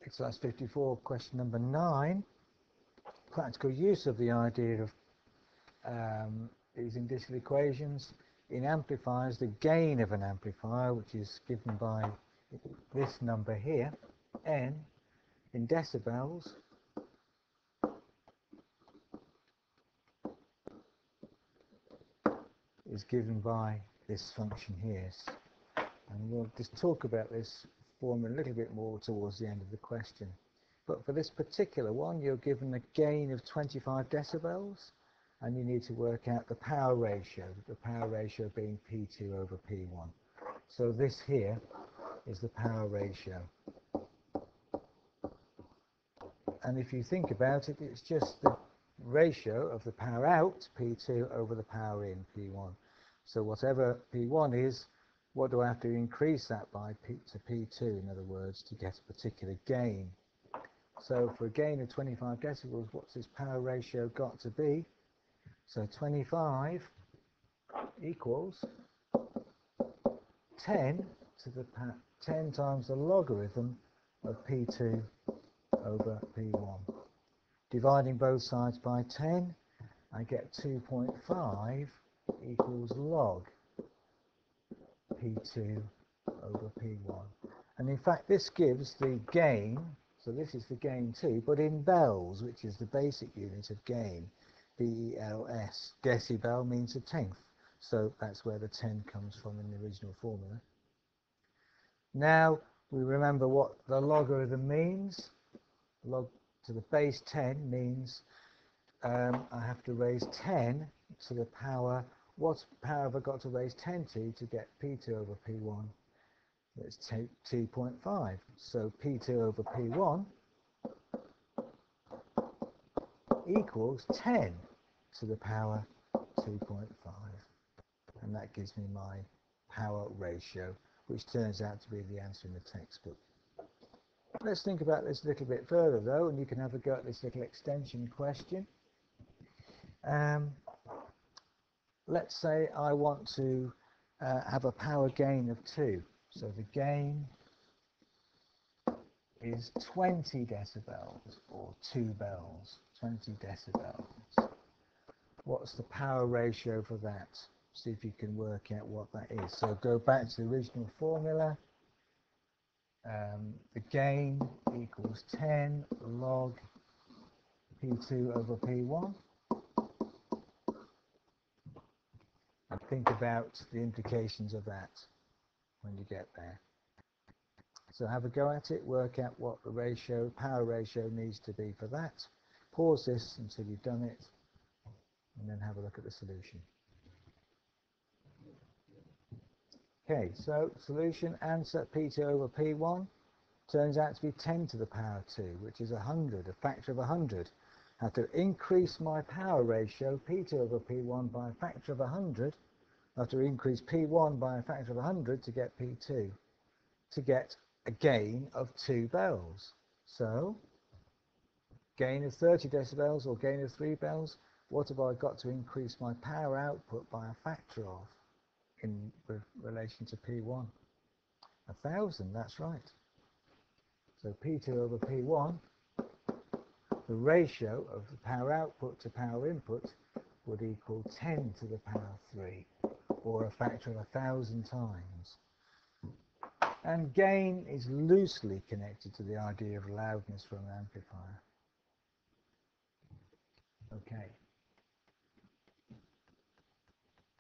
Exercise 54, question number 9. Practical use of the idea of using digital equations in amplifiers. The gain of an amplifier, which is given by this number here, n, in decibels, is given by this function here. And we'll just talk about this formula a little bit more towards the end of the question. But for this particular one, you're given a gain of 25 decibels, and you need to work out the power ratio being P2 over P1. So this here is the power ratio. And if you think about it, it's just the ratio of the power out, P2, over the power in, P1. So whatever P1 is, what do I have to increase that by to P2, in other words, to get a particular gain? So for a gain of 25 decibels, what's this power ratio got to be? So 25 equals 10 to the 10 times the logarithm of P2 over P1. Dividing both sides by 10, I get 2.5 equals log P2 over P1. And in fact, this gives the gain, so this is the gain too, but in bells, which is the basic unit of gain, BELS. Decibel means a tenth, so that's where the 10 comes from in the original formula. Now, we remember what the logarithm means. Log to the base 10 means I have to raise 10 to the power. What power have I got to raise 10 to get P2 over P1? Let's take 2.5. So P2 over P1 equals 10 to the power 2.5. And that gives me my power ratio, which turns out to be the answer in the textbook. Let's think about this a little bit further, though, and you can have a go at this little extension question. Let's say I want to have a power gain of 2. So the gain is 20 decibels, or 2 bells, 20 decibels. What's the power ratio for that? See if you can work out what that is. So go back to the original formula. The gain equals 10 log P2 over P1. And think about the implications of that when you get there. So have a go at it, work out what the power ratio needs to be for that. Pause this until you've done it, and then have a look at the solution. Okay, so solution, answer, P2 over P1 turns out to be 10 to the power 2, which is 100, a factor of 100. I have to increase my power ratio, P2 over P1, by a factor of 100. I have to increase P1 by a factor of 100 to get P2, to get a gain of 2 bells. So, gain of 30 decibels or gain of 3 bells, what have I got to increase my power output by a factor of in relation to P1? 1,000, that's right. So P2 over P1, the ratio of the power output to power input would equal 10 to the power 3, or a factor of 1,000 times. And gain is loosely connected to the idea of loudness from an amplifier. Okay.